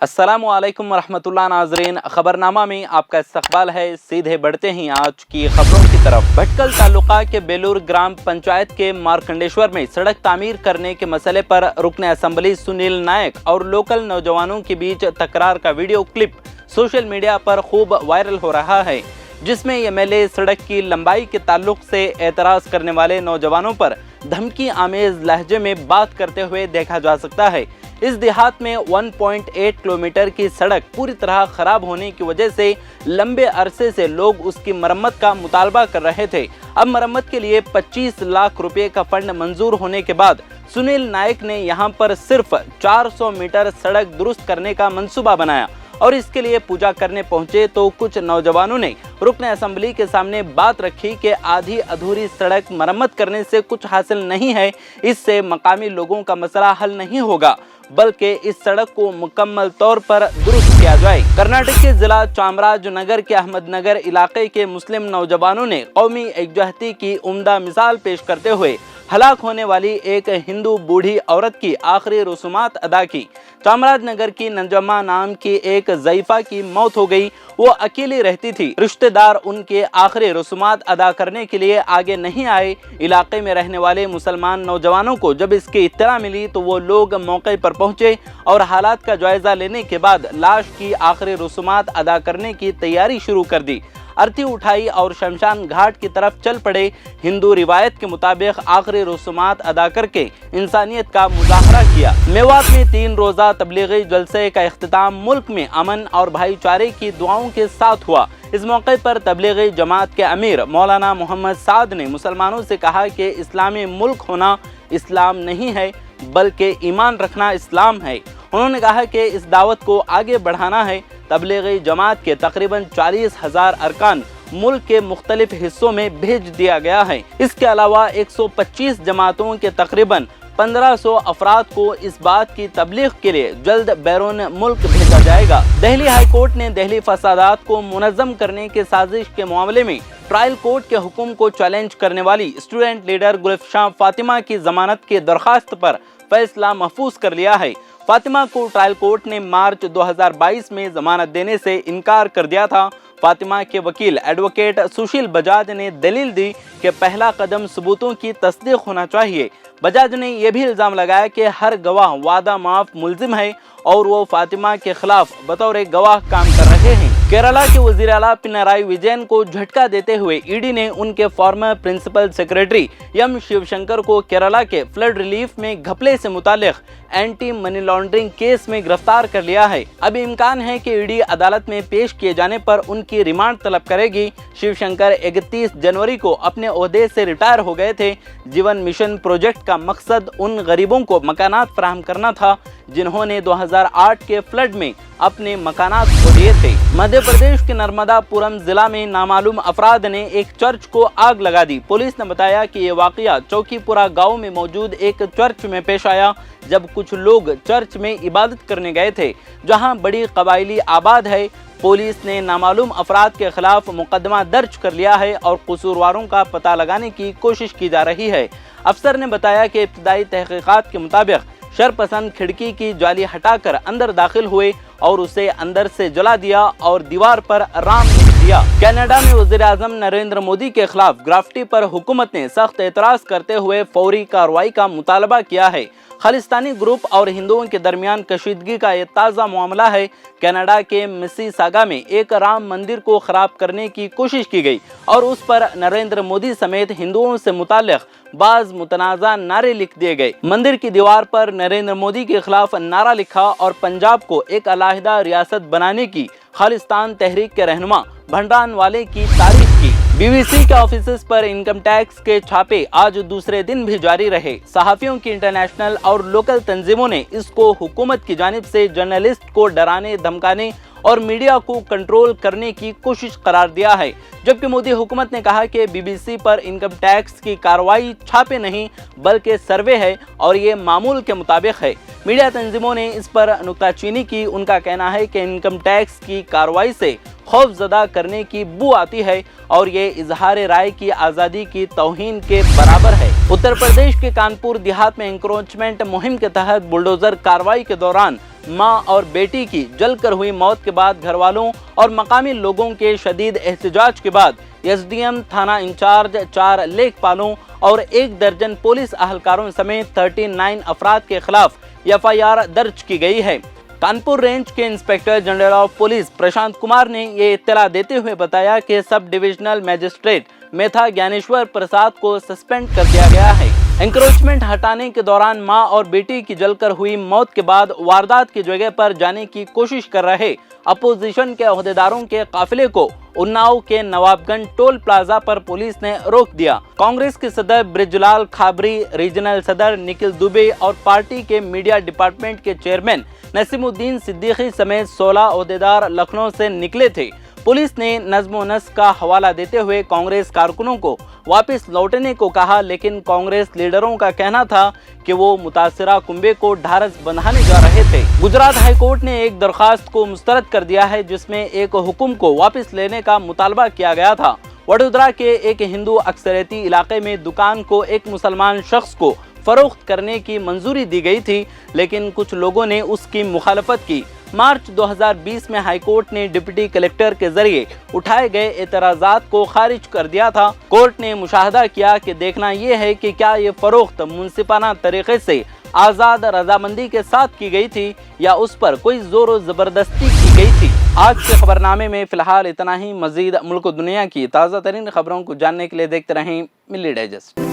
अस्सलामुअलैकुम वरहमतुल्लाह नाज़रीन, खबरनामा में आपका इस्तकबाल है। सीधे बढ़ते हैं आज की खबरों की तरफ। भटकल तालुका के बेलूर ग्राम पंचायत के मारकंडेश्वर में सड़क तामीर करने के मसले पर रुकन असम्बली सुनील नायक और लोकल नौजवानों के बीच तकरार का वीडियो क्लिप सोशल मीडिया पर खूब वायरल हो रहा है, जिसमें एमएलए सड़क की लंबाई के ताल्लुक से एतराज़ करने वाले नौजवानों पर धमकी आमेज लहजे में बात करते हुए देखा जा सकता है। इस देहात में 1.8 किलोमीटर की सड़क पूरी तरह खराब होने की वजह से लंबे अरसे से लोग उसकी मरम्मत का मुतालबा कर रहे थे। अब मरम्मत के लिए 25 लाख रुपए का फंड मंजूर होने के बाद सुनील नायक ने यहां पर सिर्फ 400 मीटर सड़क दुरुस्त करने का मंसूबा बनाया और इसके लिए पूजा करने पहुंचे तो कुछ नौजवानों ने रुकन असम्बली के सामने बात रखी कि आधी अधूरी सड़क मरम्मत करने से कुछ हासिल नहीं है, इससे मकामी लोगों का मसला हल नहीं होगा, बल्कि इस सड़क को मुकम्मल तौर पर दुरुस्त किया जाए। कर्नाटक के जिला चामराजनगर के अहमदनगर इलाके के मुस्लिम नौजवानों ने कौमी एकजुहती की उम्दा मिसाल पेश करते हुए हलाक होने वाली एक हिंदू बूढ़ी औरत की आखिरी रसूमात अदा की। चामराजनगर की नंजम्मा नाम की एक ज़ईफ़ा की मौत हो गई। वो अकेली रहती थी। रिश्तेदार उनके आखिरी रसूमात अदा करने के लिए आगे नहीं आए। इलाके में रहने वाले मुसलमान नौजवानों को जब इसकी इत्तला मिली तो वो लोग मौके पर पहुंचे और हालात का जायजा लेने के बाद लाश की आखिरी रसूमात अदा करने की तैयारी शुरू कर दी। अर्थी उठाई और शमशान घाट की तरफ चल पड़े। हिंदू रिवायत के मुताबिक आखिरी रसूमात अदा करके इंसानियत का मुजाहरा किया। मेवात में 3 रोज़ा तबलीगी जलसे का इख्तिताम मुल्क में अमन और भाईचारे की दुआओं के साथ हुआ। इस मौके पर तबलीगी जमात के अमीर मौलाना मोहम्मद साद ने मुसलमानों से कहा कि इस्लामी मुल्क होना इस्लाम नहीं है, बल्कि ईमान रखना इस्लाम है। उन्होंने कहा कि इस दावत को आगे बढ़ाना है। तबलीगी जमात के तकरीबन 40,000 अरकान मुल्क के मुख्तलिफ हिस्सों में भेज दिया गया है। इसके अलावा 125 जमातों के तकरीबन 1500 अफराद को इस बात की तबलीग के लिए जल्द बैरून मुल्क भेजा जाएगा। दिल्ली हाई कोर्ट ने दिल्ली फसादात को मुनज़्ज़म करने के साजिश के मामले में ट्रायल कोर्ट के हुक्म को चैलेंज करने वाली स्टूडेंट लीडर गुलफशां फातिमा की जमानत की दरख्वास्त पर फैसला महफूज कर लिया है। फातिमा को ट्रायल कोर्ट ने मार्च 2022 में जमानत देने से इनकार कर दिया था। फातिमा के वकील एडवोकेट सुशील बजाज ने दलील दी कि पहला कदम सबूतों की तस्दीक होना चाहिए। बजाज ने यह भी इल्ज़ाम लगाया कि हर गवाह वादा माफ मुल्जिम है और वो फातिमा के खिलाफ बतौर गवाह काम कर रहे हैं। केरला के वज़ीर आला पिनराई विजयन को झटका देते हुए ईडी ने उनके former principal secretary M Sivasankar को केरला के फ्लड रिलीफ में घपले से मुतालिक एंटी मनी लॉन्ड्रिंग केस में गिरफ्तार कर लिया है। अब इम्कान है कि ईडी अदालत में पेश किए जाने पर उनकी रिमांड तलब करेगी। शिवशंकर 31 जनवरी को अपने ओहदे से रिटायर हो गए थे। जीवन मिशन प्रोजेक्ट का मकसद उन गरीबों को मकानात फराहम करना था जिन्होंने 2008 के फ्लड में अपने मकानात खो दिए थे। मध्य प्रदेश के नर्मदापुरम जिला में नामालूम अफराद ने एक चर्च को आग लगा दी। पुलिस ने बताया कि ये वाकया चौकीपुरा गांव में मौजूद एक चर्च में पेश आया, जब कुछ लोग चर्च में इबादत करने गए थे, जहां बड़ी कबाइली आबाद है। पुलिस ने नामालूम अफराद के खिलाफ मुकदमा दर्ज कर लिया है और कसूरवारों का पता लगाने की कोशिश की जा रही है। अफसर ने बताया कि इब्तदाई तहकीकात के मुताबिक शरपसंद खिड़की की जाली हटाकर अंदर दाखिल हुए और उसे अंदर से जला दिया और दीवार पर राम लिख दिया। कनाडा में वज़ीर आज़म नरेंद्र मोदी के खिलाफ ग्राफिटी पर हुकूमत ने सख्त एतराज़ करते हुए फौरी कार्रवाई का मुतालबा किया है। खालिस्तानी ग्रुप और हिंदुओं के दरमियान कशीदगी का ये ताज़ा मामला है। कनाडा के मिसिसागा में एक राम मंदिर को खराब करने की कोशिश की गई और उस पर नरेंद्र मोदी समेत हिंदुओं से मुताल्लिक़ बाज़ मुतनाज़ा नारे लिख दिए गए। मंदिर की दीवार पर नरेंद्र मोदी के खिलाफ नारा लिखा और पंजाब को एक अलहदा रियासत बनाने की खालिस्तान तहरीक के रहनुमा भंडारनवाले की तारीफ की। बीबीसी के ऑफिसेस पर इनकम टैक्स के छापे आज दूसरे दिन भी जारी रहे। सहाफ़ियों की इंटरनेशनल और लोकल तंजीमों ने इसको हुकूमत की जानिब से जर्नलिस्ट को डराने धमकाने और मीडिया को कंट्रोल करने की कोशिश करार दिया है, जबकि मोदी हुकूमत ने कहा कि बीबीसी पर इनकम टैक्स की कार्रवाई छापे नहीं बल्कि सर्वे है और ये मामूल के मुताबिक है। मीडिया तंजीमों ने इस पर नुक्ताचीनी की। उनका कहना है कि इनकम टैक्स की कार्रवाई से खौफजदा करने की बू आती है اور یہ اظہار رائے کی آزادی کی توہین کے برابر ہے۔ اتر پردیش کے کانپور دیہات میں انکروچمنٹ مہم کے تحت بلڈوزر کارروائی کے دوران ماں اور بیٹی کی جل کر ہوئی موت کے بعد گھر والوں اور مقامی لوگوں کے شدید احتجاج کے بعد ایس ڈی ایم تھانہ انچارج 4 لیک پالوں اور 1 درجن پولیس اہلکاروں سمیت 39 افراد کے خلاف ایف آئی آر درج کی گئی ہے۔ کانپور رینج کے inspector general of police Prashant Kumar نے یہ اطلاع دیتے ہوئے بتایا کہ سب ڈویژنل میجسٹریٹ میتھا گیانیشور پرساد کو سسپینڈ کر دیا گیا ہے۔ انکروچمنٹ ہٹانے کے دوران ماں اور بیٹی کی جل کر ہوئی موت کے بعد واردات کی جگہ پر جانے کی کوشش کر رہے اپوزیشن کے عہدیداروں کے قافلے کو اناؤ کے نواب گنج ٹول پلازا پر پولیس نے روک دیا۔ کانگریس کے صدر برج لال کھابری، ریجنل صدر نکھل دوبے اور پارٹی کے میڈیا ڈپارٹمنٹ کے چیئرمین نسیم الدین صدیقی سمیت 16 عہدیدار لکھنؤ سے نکلے تھے۔ پولیس نے نظم و نسق کا حوالہ دیتے ہوئے کانگریس کارکنوں کو واپس لوٹنے کو کہا، لیکن کانگریس لیڈروں کا کہنا تھا کہ وہ متاثرہ کنبے کو ڈھارس بندھانے جا رہے تھے۔ گجرات ہائی کورٹ نے ایک درخواست کو مسترد کر دیا ہے جس میں ایک حکم کو واپس لینے کا مطالبہ کیا گیا تھا۔ وڈودرا کے ایک ہندو اکثریتی علاقے میں دکان کو ایک مسلمان شخص کو فروخت کرنے کی منظوری دی گئی تھی، لیکن کچھ لوگوں نے اس کی مخالفت کی۔ مارچ 2020 میں ہائی کورٹ نے ڈپٹی کلکٹر کے ذریعے اٹھائے گئے اعتراضات کو خارج کر دیا تھا۔ کورٹ نے مشاہدہ کیا کہ دیکھنا یہ ہے کہ کیا یہ فروخت منصفانہ طریقے سے آزاد رضامندی کے ساتھ کی گئی تھی یا اس پر کوئی زور و زبردستی کی گئی تھی۔ آج کے خبرنامے میں فی الحال اتنا ہی۔ مزید ملک و دنیا کی تازہ ترین خبروں کو جاننے کے لیے دیکھتے رہیں ملی ڈائجسٹ۔